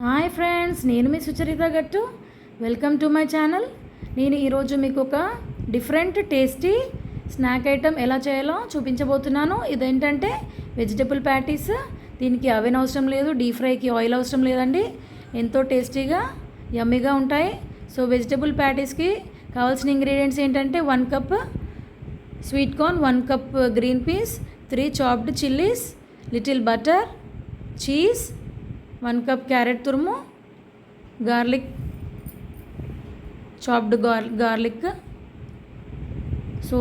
Hi friends, నేను మీ సుచరిత గట్టు. Welcome to my channel. నేను ఈరోజు మీకు ఒక డిఫరెంట్ టేస్టీ స్నాక్ ఐటెం ఎలా చేయాలో చూపించబోతున్నాను. ఇదేంటంటే వెజిటబుల్ ప్యాటీస్. దీనికి అవెన్ అవసరం లేదు, డీప్ ఫ్రైకి ఆయిల్ అవసరం లేదండి. ఎంతో టేస్టీగా యమ్మీగా ఉంటాయి. సో వెజిటబుల్ ప్యాటీస్కి కావాల్సిన ఇంగ్రీడియంట్స్ ఏంటంటే 1 cup sweet corn, 1 cup green peas, 3 chopped chillies, little butter, cheese, 1 cup carrot తురుము, గార్లిక్, చాప్డ్ గార్లిక్. సో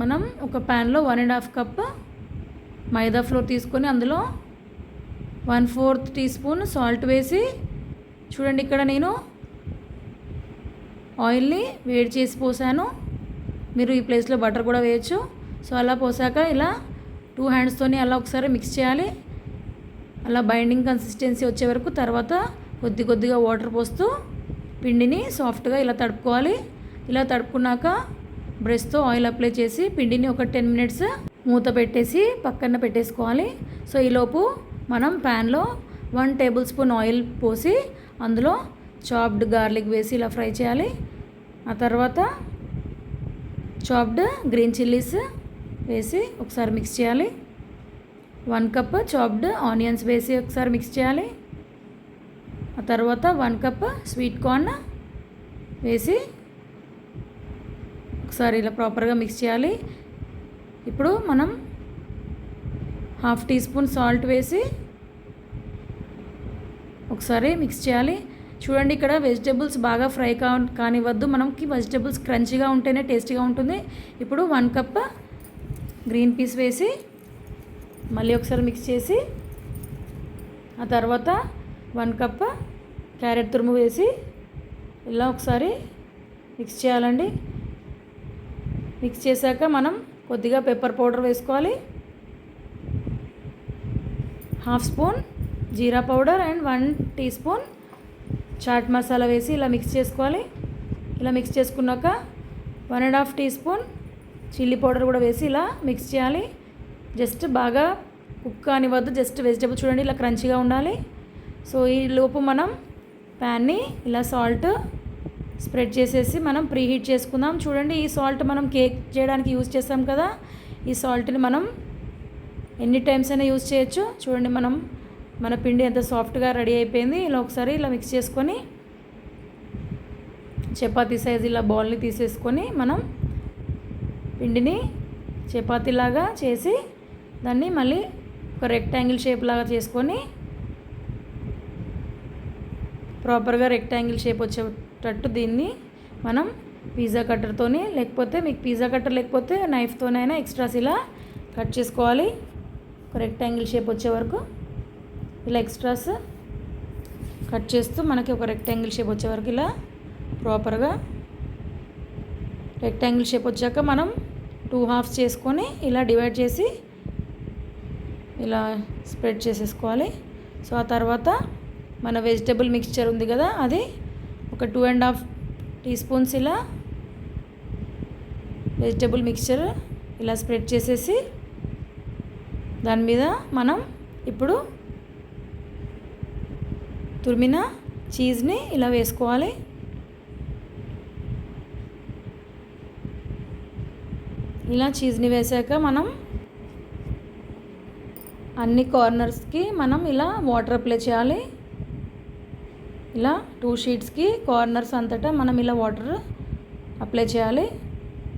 మనం ఒక ప్యాన్లో 1.5 కప్ మైదా ఫ్లోర్ తీసుకొని అందులో 1/4 టీ స్పూన్ సాల్ట్ వేసి, చూడండి ఇక్కడ నేను ఆయిల్ని వేడి చేసి పోసాను. మీరు ఈ ప్లేస్లో బటర్ కూడా వేయచ్చు. సో అలా పోసాక ఇలా 2 హ్యాండ్స్తోని అలా ఒకసారి మిక్స్ చేయాలి. అలా బైండింగ్ కన్సిస్టెన్సీ వచ్చే వరకు, తర్వాత కొద్దిగా వాటర్ పోస్తూ పిండిని సాఫ్ట్గా ఇలా తడుపుకోవాలి. ఇలా తడుపుకున్నాక బ్రష్తో ఆయిల్ అప్లై చేసి పిండిని ఒక 10 మినిట్స్ మూత పెట్టేసి పక్కన పెట్టేసుకోవాలి. సో ఈలోపు మనం ప్యాన్లో 1 టేబుల్ స్పూన్ ఆయిల్ పోసి అందులో చాప్డ్ గార్లిక్ వేసి ఇలా ఫ్రై చేయాలి. ఆ తర్వాత చాప్డ్ గ్రీన్ చిల్లీస్ వేసి ఒకసారి మిక్స్ చేయాలి. 1 కప్ చాప్డ్ ఆనియన్స్ వేసి ఒకసారి మిక్స్ చేయాలి. ఆ తర్వాత 1 కప్ స్వీట్ కార్న్ వేసి ఒకసారి ఇలా ప్రాపర్గా మిక్స్ చేయాలి. ఇప్పుడు మనం 1/2 టీ స్పూన్ సాల్ట్ వేసి ఒకసారి మిక్స్ చేయాలి. చూడండి ఇక్కడ వెజిటేబుల్స్ బాగా ఫ్రై కానివ్వద్దు. మనకి వెజిటేబుల్స్ క్రంచీగా ఉంటేనే టేస్టీగా ఉంటుంది. ఇప్పుడు 1 కప్ గ్రీన్ పీస్ వేసి మళ్ళీ ఒకసారి మిక్స్ చేసి, ఆ తర్వాత 1 కప్ క్యారెట్ తురుము వేసి ఇలా ఒకసారి మిక్స్ చేయాలండి. మిక్స్ చేశాక మనం కొద్దిగా పెప్పర్ పౌడర్ వేసుకోవాలి. 1/2 స్పూన్ జీరా powder and 1 tea spoon chaat masala వేసి ఇలా మిక్స్ చేసుకోవాలి. ఇలా మిక్స్ చేసుకున్నాక 1.5 టీ స్పూన్ చిల్లీ పౌడర్ కూడా వేసి ఇలా మిక్స్ చేయాలి. జస్ట్ బాగా కుక్ కానివ్వద్దు, జస్ట్ వెజిటబుల్ చూడండి ఇలా క్రంచీగా ఉండాలి. సో ఈ లోపు మనం ప్యాన్ని ఇలా సాల్ట్ స్ప్రెడ్ చేసేసి మనం ప్రీహీట్ చేసుకుందాం. చూడండి ఈ సాల్ట్ మనం కేక్ చేయడానికి యూజ్ చేస్తాం కదా, ఈ సాల్ట్ని మనం ఎన్ని టైమ్స్ అయినా యూజ్ చేయొచ్చు. చూడండి మన పిండి ఎంత సాఫ్ట్గా రెడీ అయిపోయింది. ఇలా ఒకసారి ఇలా మిక్స్ చేసుకొని చపాతీ సైజ్ ఇలా బాల్ని తీసేసుకొని మనం పిండిని చపాతీలాగా చేసి దాన్ని మళ్ళీ ఒక రెక్టాంగిల్ షేప్ లాగా చేసుకొని ప్రాపర్గా రెక్టాంగిల్ షేప్ వచ్చేటట్టు దీన్ని మనం పిజ్జా కట్టర్తోని, లేకపోతే మీకు పిజ్జా కట్టర్ లేకపోతే నైఫ్తోనైనా ఎక్స్ట్రాస్ ఇలా కట్ చేసుకోవాలి. ఒక రెక్టాంగిల్ షేప్ వచ్చే వరకు ఇలా ఎక్స్ట్రాస్ కట్ చేస్తూ మనకి ఒక రెక్టాంగిల్ షేప్ వచ్చే వరకు ఇలా ప్రాపర్గా రెక్టాంగిల్ షేప్ వచ్చాక మనం 2 హాఫ్స్ చేసుకొని ఇలా డివైడ్ చేసి ఇలా స్ప్రెడ్ చేసేసుకోవాలి. సో ఆ తర్వాత మన వెజిటబుల్ మిక్స్చర్ ఉంది కదా, అది ఒక 2.5 టీ స్పూన్స్ ఇలా వెజిటబుల్ మిక్స్చర్ ఇలా స్ప్రెడ్ చేసేసి దాని మీద మనం ఇప్పుడు తురిమిన చీజ్ని ఇలా వేసుకోవాలి. ఇలా చీజ్ని వేసాక మనం అన్ని కార్నర్స్కి మనం ఇలా వాటర్ అప్లై చేయాలి. ఇలా 2 షీట్స్కి కార్నర్స్ అంతటా మనం ఇలా వాటర్ అప్లై చేయాలి.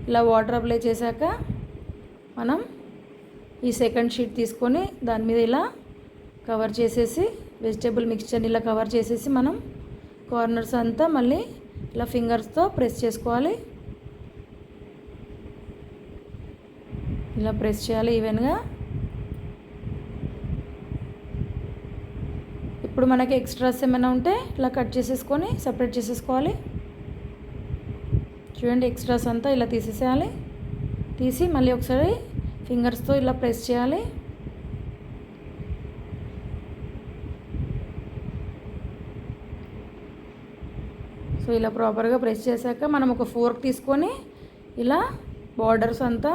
ఇలా వాటర్ అప్లై చేశాక మనం ఈ సెకండ్ షీట్ తీసుకొని దాని మీద ఇలా కవర్ చేసేసి వెజిటేబుల్ మిక్స్చర్ని ఇలా కవర్ చేసేసి మనం కార్నర్స్ అంతా మళ్ళీ ఇలా ఫింగర్స్తో ప్రెస్ చేసుకోవాలి. ఇలా ప్రెస్ చేయాలి ఈవెన్గా. ఇప్పుడు మనకి ఎక్స్ట్రాస్ ఏమైనా ఉంటే ఇలా కట్ చేసేసుకొని సపరేట్ చేసేసుకోవాలి. చూడండి ఎక్స్ట్రాస్ అంతా ఇలా తీసేసేయాలి. తీసి మళ్ళీ ఒకసారి ఫింగర్స్తో ఇలా ప్రెస్ చేయాలి. సో ఇలా ప్రాపర్గా ప్రెస్ చేశాక మనం ఒక ఫోర్క్ తీసుకొని ఇలా బార్డర్స్ అంతా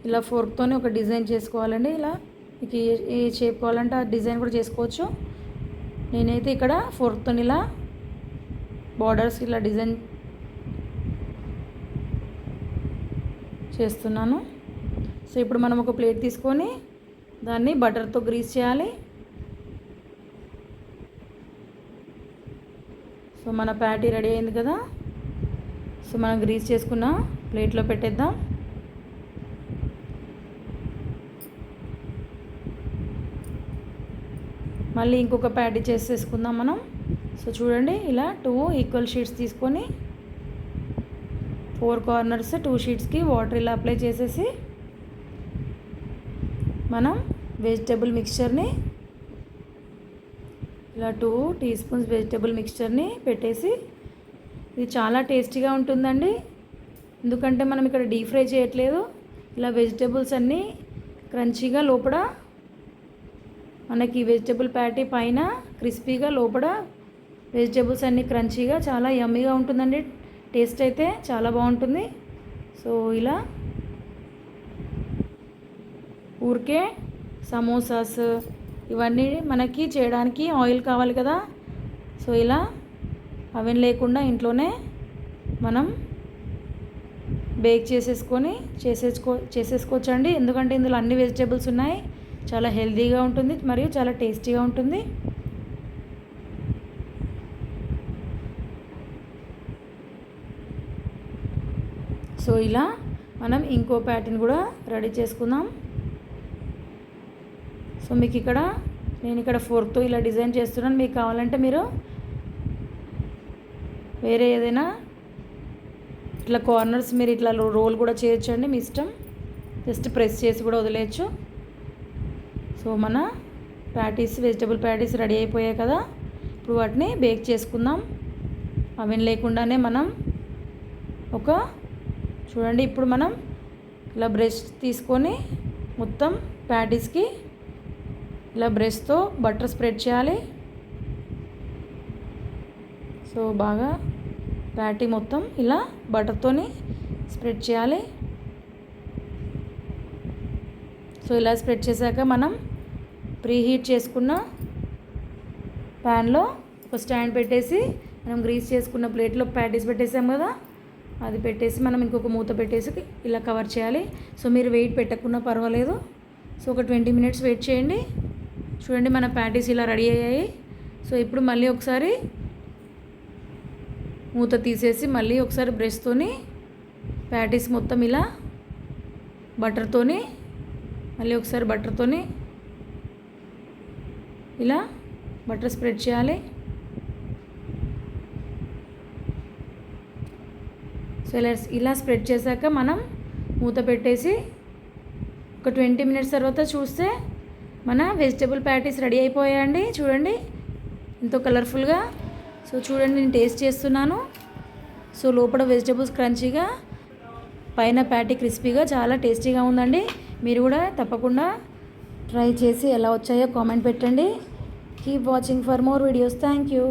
ఇలా ఫోర్క్తోనే ఒక డిజైన్ చేసుకోవాలండి. ఇలా మీకు ఏ షేప్ కావాలంటే ఆ డిజైన్ కూడా చేసుకోవచ్చు. నేనైతే ఇక్కడ ఫోర్క్తో ఇలా బార్డర్స్ ఇలా డిజైన్ చేస్తున్నాను. సో ఇప్పుడు మనం ఒక ప్లేట్ తీసుకొని దాన్ని బటర్తో గ్రీస్ చేయాలి. సో మన ప్యాటీ రెడీ అయింది కదా. సో మనం గ్రీస్ చేసుకున్న ప్లేట్లో పెట్టేద్దాం. మళ్ళీ ఇంకొక ప్యాటీ చేసేసుకుందాం మనం. సో చూడండి, ఇలా 2 ఈక్వల్ షీట్స్ తీసుకొని 4 కార్నర్స్ 2 షీట్స్కి వాటర్ ఇలా అప్లై చేసేసి మనం వెజిటేబుల్ మిక్స్చర్ని ఇలా 2 టీ స్పూన్స్ వెజిటేబుల్ మిక్స్చర్ని పెట్టేసి, ఇది చాలా టేస్టీగా ఉంటుందండి. ఎందుకంటే మనం ఇక్కడ డీప్ ఫ్రై చేయట్లేదు. ఇలా వెజిటేబుల్స్ అన్నీ క్రంచీగా లోపల మనకి వెజిటేబుల్ ప్యాటీ పైన క్రిస్పీగా లోపల వెజిటేబుల్స్ అన్నీ క్రంచీగా చాలా యమ్మీగా ఉంటుందండి. టేస్ట్ అయితే చాలా బాగుంటుంది. సో ఇలా ఊరికే సమోసాస్ ఇవన్నీ మనకి చేయడానికి ఆయిల్ కావాలి కదా. సో ఇలా అవెన్ లేకుండా ఇంట్లోనే మనం బేక్ చేసేసుకోవచ్చండి. ఎందుకంటే ఇందులో అన్ని వెజిటేబుల్స్ ఉన్నాయి. చాలా హెల్తీగా ఉంటుంది మరియు చాలా టేస్టీగా ఉంటుంది. సో ఇలా మనం ఇంకో ప్యాటర్న్ కూడా రెడీ చేసుకుందాం. సో మీకు ఇక్కడ నేను ఇక్కడ ఫోర్క్తో ఇలా డిజైన్ చేస్తున్నాను. మీకు కావాలంటే మీరు వేరే ఏదైనా ఇట్లా కార్నర్స్ మీరు ఇట్లా రోల్ కూడా చేయొచ్చండి, మీ ఇష్టం. జస్ట్ ప్రెస్ చేసి కూడా వదిలేయచ్చు. సో మన ప్యాటీస్ వెజిటబుల్ ప్యాటీస్ రెడీ అయిపోయాయి కదా. ఇప్పుడు వాటిని బేక్ చేసుకుందాం. అవెన్ లేకుండానే మనం చూడండి, ఇప్పుడు మనం ఇలా బ్రష్ తీసుకొని మొత్తం ప్యాటీస్కి ఇలా బ్రష్తో బటర్ స్ప్రెడ్ చేయాలి. సో బాగా ప్యాటీ మొత్తం ఇలా బటర్తోని స్ప్రెడ్ చేయాలి. సో ఇలా స్ప్రెడ్ చేశాక మనం ప్రీహీట్ చేసుకున్న ప్యాన్లో ఒక స్టాండ్ పెట్టేసి మనం గ్రీస్ చేసుకున్న ప్లేట్లో ప్యాటీస్ పెట్టేసాం కదా, అది పెట్టేసి మనం ఇంకొక మూత పెట్టేసి ఇలా కవర్ చేయాలి. సో మీరు వెయిట్ పెట్టకుండా పర్వాలేదు. సో ఒక 20 మినిట్స్ వెయిట్ చేయండి. చూడండి, మన ప్యాటీస్ ఇలా రెడీ అయ్యాయి. సో ఇప్పుడు మళ్ళీ ఒకసారి మూత తీసేసి మళ్ళీ ఒకసారి బ్రష్తోని ప్యాటీస్ మొత్తం ఇలా బటర్తోని మళ్ళీ ఒకసారి బటర్తోని ఇలా బటర్ స్ప్రెడ్ చేయాలి. సో ఇలా స్ప్రెడ్ చేశాక మనం మూత పెట్టేసి ఒక 20 మినిట్స్ తర్వాత చూస్తే మన వెజిటేబుల్ ప్యాటీస్ రెడీ అయిపోయాయండి. చూడండి ఎంతో కలర్ఫుల్గా. సో చూడండి, నేను టేస్ట్ చేస్తున్నాను. సో లోపల వెజిటేబుల్స్ క్రంచీగా, పైన ప్యాటీ క్రిస్పీగా, చాలా టేస్టీగా ఉందండి. మీరు కూడా తప్పకుండా ట్రై చేసి ఎలా వచ్చాయో కామెంట్ పెట్టండి. Keep watching for more videos. Thank you.